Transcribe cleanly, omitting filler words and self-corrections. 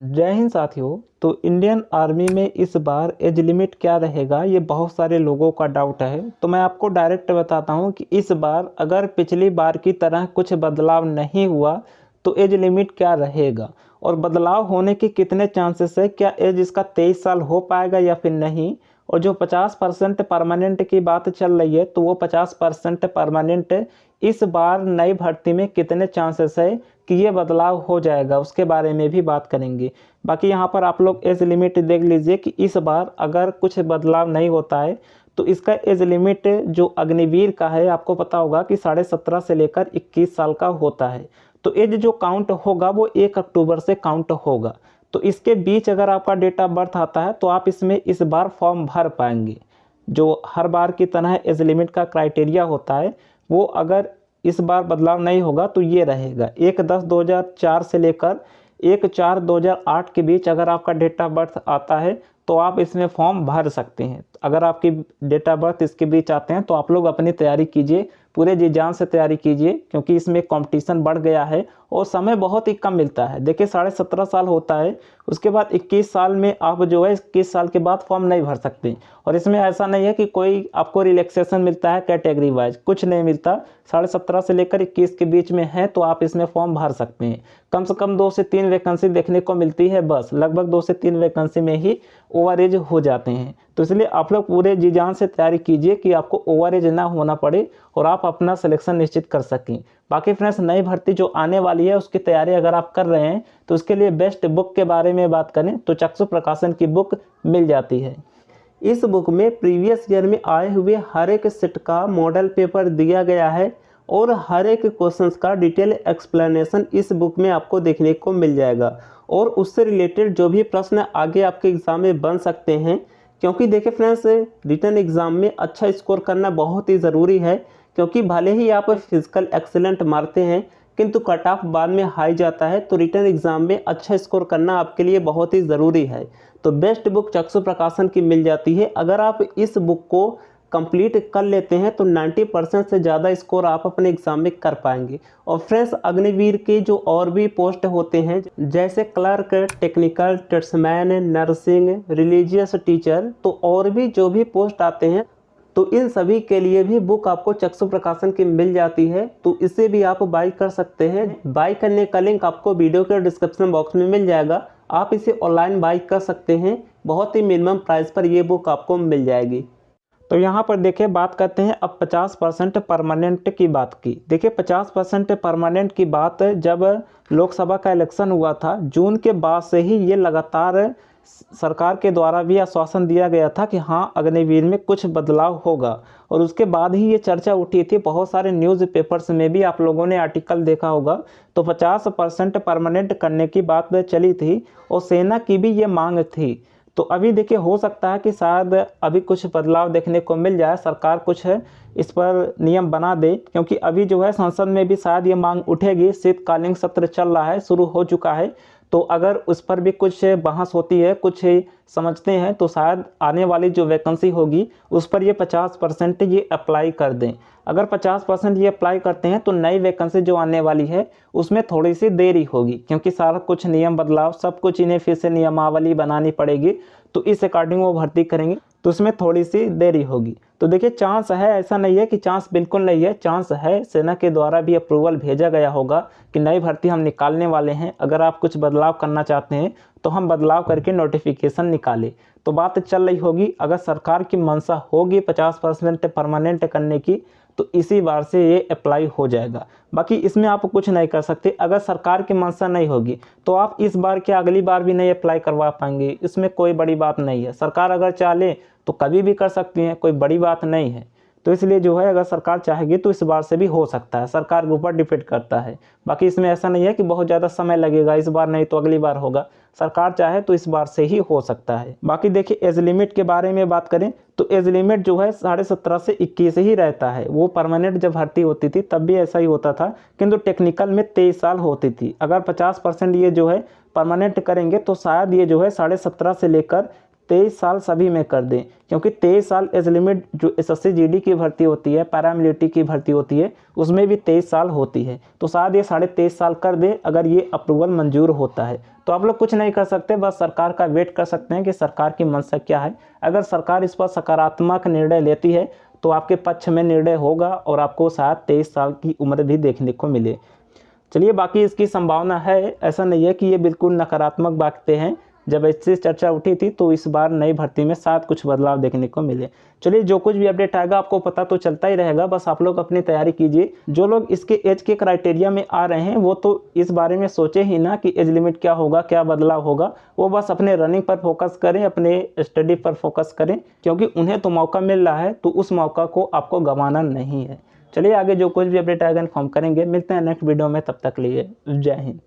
जय हिंद साथियों। तो इंडियन आर्मी में इस बार एज लिमिट क्या रहेगा, ये बहुत सारे लोगों का डाउट है। तो मैं आपको डायरेक्ट बताता हूँ कि इस बार अगर पिछली बार की तरह कुछ बदलाव नहीं हुआ तो एज लिमिट क्या रहेगा और बदलाव होने के कितने चांसेस है। क्या एज इसका 23 साल हो पाएगा या फिर नहीं। और जो 50% परमानेंट की बात चल रही है तो वो 50% परमानेंट इस बार नई भर्ती में कितने चांसेस है कि ये बदलाव हो जाएगा, उसके बारे में भी बात करेंगे। बाकी यहाँ पर आप लोग एज लिमिट देख लीजिए कि इस बार अगर कुछ बदलाव नहीं होता है तो इसका एज लिमिट जो अग्निवीर का है, आपको पता होगा कि 17.5 से लेकर 21 साल का होता है। तो एज जो काउंट होगा वो 1 अक्टूबर से काउंट होगा। तो इसके बीच अगर आपका डेट ऑफ बर्थ आता है तो आप इसमें इस बार फॉर्म भर पाएंगे। जो हर बार की तरह एज लिमिट का क्राइटेरिया होता है वो अगर इस बार बदलाव नहीं होगा तो ये रहेगा 1/10/2004 से लेकर 1/4/2008 के बीच अगर आपका डेट ऑफ बर्थ आता है तो आप इसमें फॉर्म भर सकते हैं। अगर आपकी डेट ऑफ बर्थ इसके बीच आते हैं तो आप लोग अपनी तैयारी कीजिए, पूरे जी जान से तैयारी कीजिए, क्योंकि इसमें कंपटीशन बढ़ गया है और समय बहुत ही कम मिलता है। देखिए 17.5 साल होता है, उसके बाद 21 साल में आप जो है 21 साल के बाद फॉर्म नहीं भर सकते। और इसमें ऐसा नहीं है कि कोई आपको रिलैक्सेशन मिलता है कैटेगरी वाइज, कुछ नहीं मिलता। 17.5 से लेकर 21 के बीच में है तो आप इसमें फॉर्म भर सकते हैं। कम से कम 2 से 3 वैकेंसी देखने को मिलती है, बस लगभग 2 से 3 वैकेंसी में ही ओवर एज हो जाते हैं। तो इसलिए आप लोग पूरे जी जान से तैयारी कीजिए कि आपको ओवर एज ना होना पड़े और आप अपना सिलेक्शन निश्चित कर सकें। बाकी फ्रेंड्स, नई भर्ती जो आने वाली है उसकी तैयारी अगर आप कर रहे हैं तो उसके लिए बेस्ट बुक के बारे में बात करें तो चक्षु प्रकाशन की बुक मिल जाती है। इस बुक में प्रीवियस ईयर में आए हुए हर एक सेट का मॉडल पेपर दिया गया है और हर एक क्वेश्चंस का डिटेल एक्सप्लेनेशन इस बुक में आपको देखने को मिल जाएगा। और उससे रिलेटेड जो भी प्रश्न आगे आपके एग्जाम में बन सकते हैं, क्योंकि देखिए फ्रेंड्स, रिटन एग्जाम में अच्छा स्कोर करना बहुत ही ज़रूरी है। क्योंकि भले ही आप फिजिकल एक्सीलेंट मारते हैं किंतु कट ऑफ बाद में हाई जाता है, तो रिटन एग्जाम में अच्छा स्कोर करना आपके लिए बहुत ही ज़रूरी है। तो बेस्ट बुक चक्षु प्रकाशन की मिल जाती है। अगर आप इस बुक को कंप्लीट कर लेते हैं तो 90% से ज़्यादा स्कोर आप अपने एग्जाम में कर पाएंगे। और फ्रेंड्स, अग्निवीर के जो और भी पोस्ट होते हैं जैसे clerk, technical, tradesman, nursing, religious teacher, तो और भी जो भी पोस्ट आते हैं तो इन सभी के लिए भी बुक आपको चक्षु प्रकाशन की मिल जाती है। तो इसे भी आप बाई कर सकते हैं। बाई करने का लिंक आपको वीडियो के डिस्क्रिप्शन बॉक्स में मिल जाएगा। आप इसे ऑनलाइन बाई कर सकते हैं, बहुत ही मिनिमम प्राइस पर ये बुक आपको मिल जाएगी। तो यहाँ पर देखिए बात करते हैं अब 50% परमानेंट की बात की। देखिए 50% परमानेंट की बात जब लोकसभा का इलेक्शन हुआ था जून के बाद से ही ये लगातार सरकार के द्वारा भी आश्वासन दिया गया था कि हाँ अग्निवीर में कुछ बदलाव होगा। और उसके बाद ही ये चर्चा उठी थी, बहुत सारे न्यूज़पेपर्स में भी आप लोगों ने आर्टिकल देखा होगा। तो 50% परमानेंट करने की बात चली थी और सेना की भी ये मांग थी। तो अभी देखिए हो सकता है कि शायद अभी कुछ बदलाव देखने को मिल जाए, सरकार कुछ है इस पर नियम बना दे, क्योंकि अभी जो है संसद में भी शायद ये मांग उठेगी। शीतकालीन सत्र चल रहा है, शुरू हो चुका है, तो अगर उस पर भी कुछ बहस होती है, कुछ समझते हैं, तो शायद आने वाली जो वैकेंसी होगी उस पर ये 50% ये अप्लाई कर दें। अगर 50% ये अप्लाई करते हैं तो नई वैकेंसी जो आने वाली है उसमें थोड़ी सी देरी होगी, क्योंकि सारा कुछ नियम बदलाव सब कुछ इन्हें फिर से नियमावली बनानी पड़ेगी। तो इस अकॉर्डिंग वो भर्ती करेंगे, तो उसमें थोड़ी सी देरी होगी। तो देखिए चांस है, ऐसा नहीं है कि चांस बिल्कुल नहीं है, चांस है। सेना के द्वारा भी अप्रूवल भेजा गया होगा कि नई भर्ती हम निकालने वाले हैं, अगर आप कुछ बदलाव करना चाहते हैं तो हम बदलाव करके नोटिफिकेशन निकालें। तो बात चल रही होगी, अगर सरकार की मंशा होगी 50% परमानेंट करने की तो इसी बार से ये अप्लाई हो जाएगा। बाकी इसमें आप कुछ नहीं कर सकते। अगर सरकार की मंशा नहीं होगी तो आप इस बार क्या अगली बार भी नहीं अप्लाई करवा पाएंगे, इसमें कोई बड़ी बात नहीं है। सरकार अगर चाहे तो कभी भी कर सकती है, कोई बड़ी बात नहीं है। तो इसलिए जो है अगर सरकार चाहेगी तो इस बार से भी हो सकता है, सरकार के ऊपर डिपेंड करता है। बाकी इसमें ऐसा नहीं है कि बहुत ज़्यादा समय लगेगा, इस बार नहीं तो अगली बार होगा। सरकार चाहे तो इस बार से ही हो सकता है। बाकी देखिए एज लिमिट के बारे में बात करें तो एज लिमिट जो है 17.5 से 21 ही रहता है। वो परमानेंट जब भर्ती होती थी तब भी ऐसा ही होता था, किंतु टेक्निकल में 23 साल होती थी। अगर 50% ये जो है परमानेंट करेंगे तो शायद ये जो है 17.5 से लेकर 23 साल सभी में कर दें, क्योंकि 23 साल एज लिमिट जो एसएससी जीडी की भर्ती होती है, पैरामिलिट्री की भर्ती होती है, उसमें भी 23 साल होती है। तो शायद ये 23.5 साल कर दे अगर ये अप्रूवल मंजूर होता है। तो आप लोग कुछ नहीं कर सकते, बस सरकार का वेट कर सकते हैं कि सरकार की मंशा क्या है। अगर सरकार इस पर सकारात्मक निर्णय लेती है तो आपके पक्ष में निर्णय होगा और आपको शायद 23 साल की उम्र भी देखने को मिले। चलिए, बाकी इसकी संभावना है, ऐसा नहीं है कि ये बिल्कुल नकारात्मक बातें हैं। जब इससे चर्चा उठी थी तो इस बार नई भर्ती में शायद कुछ बदलाव देखने को मिले। चलिए, जो कुछ भी अपडेट आएगा आपको पता तो चलता ही रहेगा, बस आप लोग अपनी तैयारी कीजिए। जो लोग इसके एज के क्राइटेरिया में आ रहे हैं वो तो इस बारे में सोचे ही ना कि एज लिमिट क्या होगा, क्या बदलाव होगा। वो बस अपने रनिंग पर फोकस करें, अपने स्टडी पर फोकस करें, क्योंकि उन्हें तो मौका मिल रहा है, तो उस मौका को आपको गंवाना नहीं है। चलिए, आगे जो कुछ भी अपडेट आएगा इन्फॉर्म करेंगे। मिलते हैं नेक्स्ट वीडियो में, तब तक लिए जय हिंद।